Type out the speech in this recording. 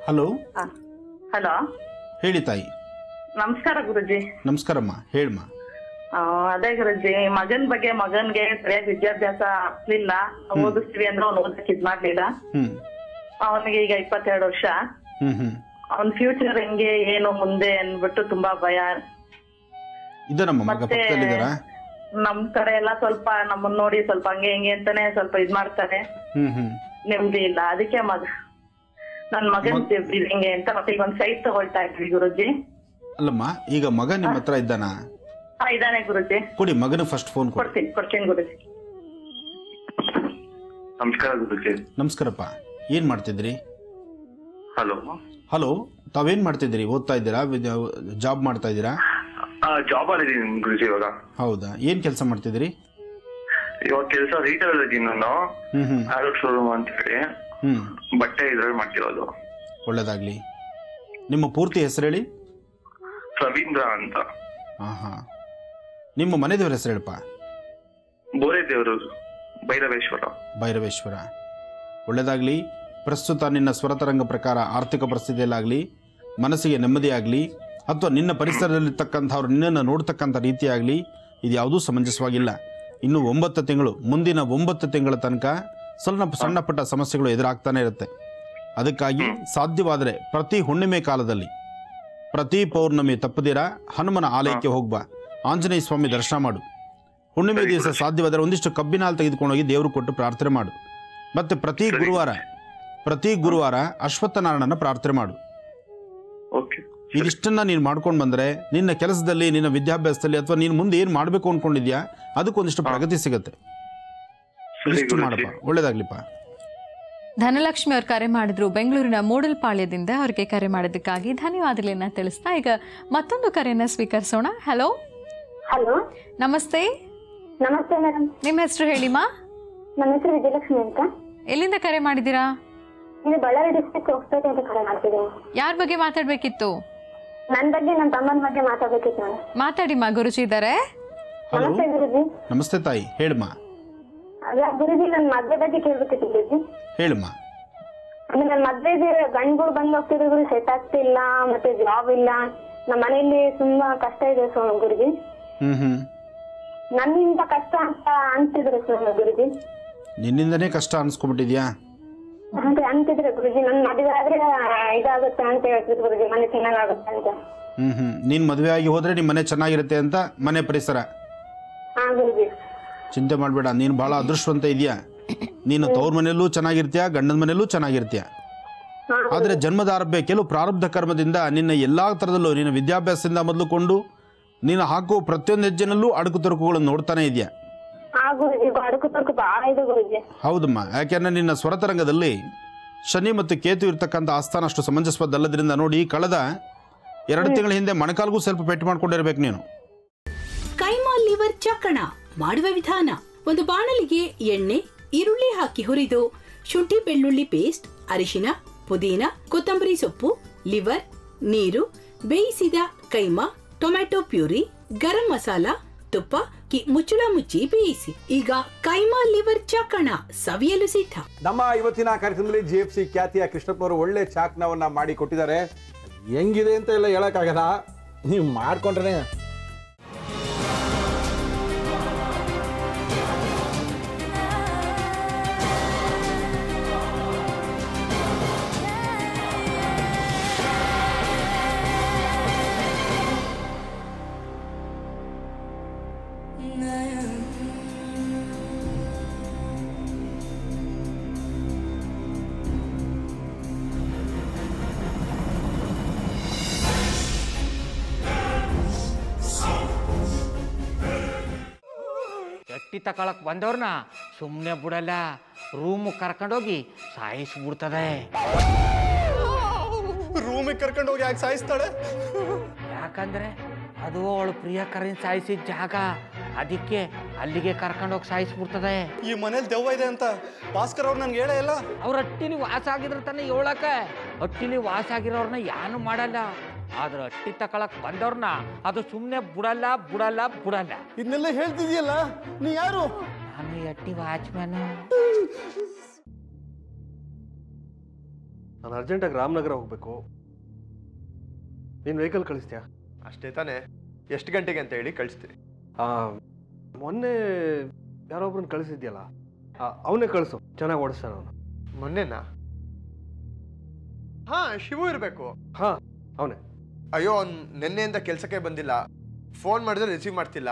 Hello. Hello, ಹೇಳಿ ತಾಯಿ. ನಮಸ್ಕಾರ ಗುರುಜಿ. ನಮಸ್ಕಾರಮ್ಮ, ಹೇಳಮ್ಮ. ಅದೇ ಗುರುಜಿ, ಮಗನ್ಗೆ ಸರಿಯಾಗಿ ವಿದ್ಯಾಭ್ಯಾಸ ಆಗ್ಲಿಲ್ಲ. ಓದಿಸ್ತೀವಿ ಅಂದ್ರೆ ಅವ್ನು ಓದಕ್ ಇದ್ ಮಾಡ್ಲಿಲ್ಲ. ಅವನಿಗೆ ಈಗ 22 ವರ್ಷ. ಅವನ್ ಫ್ಯೂಚರ್ ಹೆಂಗೆ ಏನು ಮುಂದೆ ಅನ್ಬಿಟ್ಟು ತುಂಬಾ ಭಯ. ಮತ್ತೆ ನಮ್ ಕಡೆ ಎಲ್ಲ ಸ್ವಲ್ಪ ನಮ್ಮನ್ನ ನೋಡಿ ಸ್ವಲ್ಪ ಹಂಗೆ ಹಿಂಗೆ ಅಂತಾನೆ ಸ್ವಲ್ಪ ಇದ್ ಮಾಡ್ತಾರೆ. ನೆಮ್ಮದಿ ಇಲ್ಲ. ಅದಕ್ಕೆ ನನ್ ಮಗನ್ ಹಿಂಗೆ ಅಂತ ಮತ್ತೆ ಈಗ ಒಂದ್ ಸೈಟ್ ತಗೊಳ್ತಾ ಇದ್ವಿ ಗುರುಜಿ. ಅಲ್ಲಮ್ಮ, ಈಗ ಮಗ ನಿಮ್ಮ ಹತ್ರ ಇದ್ದಾನ? ಇದಾನೆ ಗುರುಜಿ. ಕೊಡಿ ಮಗನ ಫಸ್ಟ್ ಫೋನ್ ಕೊಡ್ತೀನಿ ಗುರುಜಿ. ನಮಸ್ಕಾರ ಗುರುಜಿ. ನಮಸ್ಕಾರಪ್ಪ. ಏನ್ ಮಾಡ್ತಿದ್ರಿ? ಹಲೋ. ಹಲೋ, ತಾವೇನ್ ಮಾಡ್ತಿದ್ದೀರಿ? ಓದ್ತಾ ಇದ್ದೀರಾ? ಜಾಬ್ ಮಾಡ್ತಾ ಇದ್ದೀರಾ? ಜಾಬ್ ಅಲ್ಲಿ ಇದೀನಿ ಗುರುಜಿ ಇವಾಗ. ಹೌದಾ, ಏನ್ ಕೆಲಸ ಮಾಡ್ತಿದ್ದೀರಿ? ಇವಾಗ ಕೆಲಸ ರೀಟೇಲ್ ಇದೀನಿ ನಾನು. ಶೋರೂಮ್ ಅಂತ ಹೇಳಿ ಬಟ್ಟೆ ಇದ್ರಲ್ಲಿ ಮಾಡ್ತಿರೋದು. ಒಳ್ಳೇದಾಗ್ಲಿ. ನಿಮ್ಮ ಪೂರ್ತಿ ಹೆಸರು ಹೇಳಿ. ರವೀಂದ್ರ ಅಂತ. ಹಾ, ನಿಮ್ಮ ಮನೆ ದೇವರ ಹೆಸರು ಹೇಳಪ್ಪ. ಬೋರೆ ದೇವರು, ಭೈರವೇಶ್ವರ. ಭೈರವೇಶ್ವರ, ಒಳ್ಳೇದಾಗ್ಲಿ. ಪ್ರಸ್ತುತ ನಿನ್ನ ಸ್ವರತರಂಗ ಪ್ರಕಾರ ಆರ್ಥಿಕ ಪರಿಸ್ಥಿತಿಯಲ್ಲಾಗಲಿ, ಮನಸ್ಸಿಗೆ ನೆಮ್ಮದಿಯಾಗಲಿ, ಅಥವಾ ನಿನ್ನ ಪರಿಸರದಲ್ಲಿರ್ತಕ್ಕಂಥವ್ರು ನಿನ್ನನ್ನು ನೋಡ್ತಕ್ಕಂಥ ರೀತಿಯಾಗಲಿ, ಇದು ಯಾವುದೂ ಸಮಂಜಸವಾಗಿಲ್ಲ. ಇನ್ನು 9 ತಿಂಗಳು, ಮುಂದಿನ 9 ತಿಂಗಳ ತನಕ ಸಣ್ಣ ಪುಟ್ಟ ಸಮಸ್ಯೆಗಳು ಎದುರಾಗ್ತಾನೆ ಇರುತ್ತೆ. ಅದಕ್ಕಾಗಿ ಸಾಧ್ಯವಾದರೆ ಪ್ರತಿ ಹುಣ್ಣಿಮೆ ಕಾಲದಲ್ಲಿ, ಪ್ರತಿ ಪೌರ್ಣಮಿ ತಪ್ಪದಿರ ಹನುಮನ ಆಲಯಕ್ಕೆ ಹೋಗ್ಬಾ. ಆಂಜನೇಯ ಸ್ವಾಮಿ ದರ್ಶನ ಮಾಡು. ಹುಣ್ಣಿಮೆ ದಿವಸ ಸಾಧ್ಯವಾದರೆ ಒಂದಿಷ್ಟು ಕಬ್ಬಿನ ಹಾಲು ತೆಗೆದುಕೊಂಡೋಗಿ ದೇವರು ಕೊಟ್ಟು ಪ್ರಾರ್ಥನೆ ಮಾಡು. ಮತ್ತು ಪ್ರತಿ ಗುರುವಾರ ಅಶ್ವತ್ಥನಾರಾಯಣನ ಪ್ರಾರ್ಥನೆ ಮಾಡು. ಇದಿಷ್ಟನ್ನ ನೀನು ಮಾಡ್ಕೊಂಡು ಬಂದರೆ ನಿನ್ನ ಕೆಲಸದಲ್ಲಿ, ನಿನ್ನ ವಿದ್ಯಾಭ್ಯಾಸದಲ್ಲಿ, ಅಥವಾ ನೀನು ಮುಂದೆ ಏನು ಮಾಡಬೇಕು ಅಂದ್ಕೊಂಡಿದ್ಯಾ ಅದಕ್ಕೊಂದಿಷ್ಟು ಪ್ರಗತಿ ಸಿಗುತ್ತೆ. ಇಷ್ಟು ಮಾಡಪ್ಪ, ಒಳ್ಳೇದಾಗ್ಲಿಪ್ಪ. ಧನಲಕ್ಷ್ಮಿ ಅವ್ರು ಕರೆ ಮಾಡಿದ್ರು ಬೆಂಗಳೂರಿನ ಮೂಡಲ್ಪಾಳ್ಯದಿಂದ. ಅವ್ರಿಗೆ ಕರೆ ಮಾಡಿದ್ದಕ್ಕಾಗಿ ಧನ್ಯವಾದಗಳನ್ನ ತಿಳಿಸ್ತಾ ಈಗ ಮತ್ತೊಂದು ಕರೆಯನ್ನ ಸ್ವೀಕರಿಸೋಣ. ಹಲೋ. ಹಲೋ, ನಮಸ್ತೆ. ನಮಸ್ತೆ ಮೇಡಮ್. ನಿಮ್ಮ ಹೆಸರು ಹೇಳಿಮಾ? ನನ್ನ ಹೆಸರು ವಿಜಯಲಕ್ಷ್ಮಿ ಅಂತ. ಎಲ್ಲಿಂದ ಕರೆ ಮಾಡಿದ್ದೀರಾ? ಇದು ಬಳ್ಳಾರಿ ಡಿಸ್ಟ್ರಿಕ್ಟ್ ಹೊಸಪೇಟೆ ಅಂತ ಕರೆ ಮಾಡ್ತಿದ್ದೀನಿ. ಯಾರ ಬಗ್ಗೆ ಮಾತಾಡ್ಬೇಕಿತ್ತು? ನನ್ನ ಬಗ್ಗೆ, ನನ್ನ ತಮ್ಮನ ಬಗ್ಗೆ ಮಾತಾಡ್ಬೇಕಿತ್ತು ಮೇಡಮ್. ಮಾತಾಡಿಮ್ಮ, ಗುರುಜಿ ಇದ್ದಾರೆ. ನಮಸ್ತೆ ಗುರುಜಿ. ನಮಸ್ತೆ ತಾಯಿ, ಹೇಳಮ್ಮ. ಅದೇ ಗುರುಜಿ, ನನ್ನ ಮದ್ವೆ ಬಗ್ಗೆ ಕೇಳ್ಬೇಕಿತ್ತು ಗುರುಜಿ. ಹೇಳಮ್ಮ. ಅಂದ್ರೆ ನನ್ನ ಮದ್ವೆಗೆ ಗಂಡ್ಗಳು ಬಂದು ಹೋಗ್ತಿದ್ರು, ಸೆಟ್ ಆಗ್ತಿಲ್ಲ, ಮತ್ತೆ ಜಾಬ್ ಇಲ್ಲ. ನಮ್ಮ ಮನೆಯಲ್ಲಿ ತುಂಬಾ ಕಷ್ಟ ಇದೆ ಗುರುಜಿ. ನನ್ನಿಂದ ಕಷ್ಟ ಅಂತ ಅಂತಿದ್ರು ಗುರುಜಿ. ನಿನ್ನಿಂದನೇ ಕಷ್ಟ ಅನ್ಸ್ಕೊಂಡ್ಬಿಟ್ಟಿದ್ಯಾ? ಅದೇ ಅಂತಿದ್ರೆ ಗುರುಜಿ. ನನ್ನ ಮದುವೆ ಆದ್ರೆ ಇದಾಗುತ್ತೆ ಅಂತ ಹೇಳ್ತಿದ್ರು ಗುರುಜಿ, ಮನೆ ಚೆನ್ನಾಗುತ್ತೆ ಅಂತ. ನೀನ್ ಮದುವೆ ಆಗಿ ಹೋದ್ರೆ ನಿಮ್ ಮನೆ ಚೆನ್ನಾಗಿರುತ್ತೆ ಅಂತ, ಮನೆ ಪರಿಸರ. ಹಾ ಗುರುಜಿ. ಚಿಂತೆ ಮಾಡ್ಬೇಡ, ನೀನು ಬಹಳ ಅದೃಷ್ಟವಂತ ಇದೆಯಾ. ನೀನು ತವ್ರ ಮನೆಯಲ್ಲೂ ಚೆನ್ನಾಗಿರ್ತೀಯ, ಗಂಡನ ಮನೆಯಲ್ಲೂ ಚೆನ್ನಾಗಿರ್ತೀಯ. ಆದರೆ ಜನ್ಮದ ಆರಭ್ಯ ಕೆಲವು ಪ್ರಾರಬ್ಧ ಕರ್ಮದಿಂದ ನಿನ್ನ ಎಲ್ಲಾ ತರದಲ್ಲೂ, ನಿನ್ನ ವಿದ್ಯಾಭ್ಯಾಸದಿಂದ ಮೊದಲುಕೊಂಡು ನೀನು ಹಾಕುವ ಪ್ರತಿಯೊಂದು ಹೆಜ್ಜೆನಲ್ಲೂ ಅಡುಕು ತೊಡಕುಗಳನ್ನು ನೋಡ್ತಾನೆ ಇದೆಯಾ. ಹೌದಮ್ಮ, ಯಾಕೆಂದ್ರೆ ನಿನ್ನ ಸ್ವರತರಂಗದಲ್ಲಿ ಶನಿ ಮತ್ತು ಕೇತು ಇರ್ತಕ್ಕಂಥ ಆಸ್ಥಾನ ಅಷ್ಟು ಸಮಂಜಸವಾದಲ್ಲದ್ರಿಂದ ನೋಡಿ, ಕಳೆದ 2 ತಿಂಗಳ ಹಿಂದೆ ಮೊಣಕಾಲ್ಗೂ ಸ್ವಲ್ಪ ಪೆಟ್ಟು ಮಾಡ್ಕೊಂಡಿರ್ಬೇಕು ನೀನು. ಕೈಮಾ ಲಿವರ್ ಚಕ್ಕಣ ಮಾಡುವ ವಿಧಾನ: ಒಂದು ಬಾಣಲಿಗೆ ಎಣ್ಣೆ, ಈರುಳ್ಳಿ ಹಾಕಿ ಹುರಿದು ಶುಂಠಿ ಬೆಳ್ಳುಳ್ಳಿ ಪೇಸ್ಟ್, ಅರಿಶಿನ, ಪುದೀನ, ಕೊತ್ತಂಬರಿ ಸೊಪ್ಪು, ಲಿವರ್, ನೀರು, ಬೇಯಿಸಿದ ಕೈಮಾ, ಟೊಮ್ಯಾಟೊ ಪ್ಯೂರಿ, ಗರಂ ಮಸಾಲ, ತುಪ್ಪ ಮುಚ್ಚಳ ಮುಚ್ಚಿ ಬೇಯಿಸಿ. ಈಗ ಕೈಮಾ ಲಿವರ್ ಚಾಕಣ ಸವಿಯಲು ಸಿದ್ಧ. ನಮ್ಮ ಇವತ್ತಿನ ಕಾರ್ಯಕ್ರಮದಲ್ಲಿ GFC ಖ್ಯಾತಿಯ ಕೃಷ್ಣಪ್ಪನವರು ಒಳ್ಳೆ ಚಾಕ್ನವನ್ನ ಮಾಡಿ ಕೊಟ್ಟಿದ್ದಾರೆ. ಹೆಂಗಿದೆ ಅಂತ ಎಲ್ಲ ಹೇಳಕ್ಕಾಗಲ್ಲ, ನೀವು ಮಾಡ್ಕೊಂಡ್ರೆ. ಎಟ್ಟಿ ತಕೊಳಕ್ ಬಂದವ್ರನ್ನ ಸುಮ್ಮನೆ ಬಿಡಲ್ಲ, ರೂಮ್ ಕರ್ಕೊಂಡೋಗಿ ಸಾಯಿಸ್ಬಿಡ್ತದೆ. ರೂಮಿಗೆ ಕರ್ಕೊಂಡೋಗಿ ಯಾಕೆ ಸಾಯಿಸ್ತಾಳೆ? ಯಾಕಂದ್ರೆ ಅದು ಅವಳು ಪ್ರಿಯಕರನ್ ಸಾಯಿಸಿದ ಜಾಗ, ಅದಕ್ಕೆ ಅಲ್ಲಿಗೆ ಕರ್ಕೊಂಡೋಗಿ ಸಾಯಿಸ್ಬಿಡ್ತದೆ. ಈ ಮನೇಲಿ ದೆವ್ವ ಇದೆ ಅಂತ ಭಾಸ್ಕರ್ ಅವ್ರು ನನ್ಗೆ ಹೇಳೇ ಇಲ್ಲ. ಅವ್ರ ಹಟ್ಟಿಲಿ ವಾಸ ಆಗಿದ್ರೆ ತಾನೆ ಹೇಳಕ. ಹಟ್ಟಿಲಿ ವಾಸ ಆಗಿರೋರ್ನ ಯಾನು ಮಾಡಲ್ಲ, ಆದ್ರೆ ಹಟ್ಟಿ ತಕೊಳಕ್ ಬಂದವ್ರನ್ನ ಅದು ಸುಮ್ಮನೆ ಬಿಡಲ್ಲ ಬಿಡಲ್ಲ ಬಿಡಲ್ಲ. ಇದನ್ನೆಲ್ಲ ಹೇಳ್ತಿದ್ಯಲ್ಲ, ನೀ ಯಾರು? ನಾನು ಹಟ್ಟಿ ವಾಚ್ಮ್ಯಾನ್. ನಾನು ಅರ್ಜೆಂಟಾಗಿ ರಾಮನಗರ ಹೋಗಬೇಕು. ನೀನು ವೆಹಿಕಲ್ ಕಳಿಸ್ತೀಯಾ? ಅಷ್ಟೇ ತಾನೇ. ಎಷ್ಟು ಗಂಟೆಗೆ ಅಂತ ಹೇಳಿ ಕಳಿಸ್ತೀರಿ. ಮೊನ್ನೆ ಯಾರೊಬ್ರನ್ನ ಕಳಿಸಿದ್ಯಲ್ಲ, ಅವನೇ ಕಳಿಸು, ಚೆನ್ನಾಗಿ ಓಡಿಸ್ತಾನೆ ಅವನು. ಮೊನ್ನೆನಾ? ಹಾ, ಶಿವು ಇರಬೇಕು. ಹಾ, ಅವನೇ. ಅಯ್ಯೋ, ಅವ್ನು ನಿನ್ನೆಯಿಂದ ಕೆಲಸಕ್ಕೆ ಬಂದಿಲ್ಲ. ಫೋನ್ ಮಾಡಿದ್ರೆ ರಿಸೀವ್ ಮಾಡ್ತಿಲ್ಲ.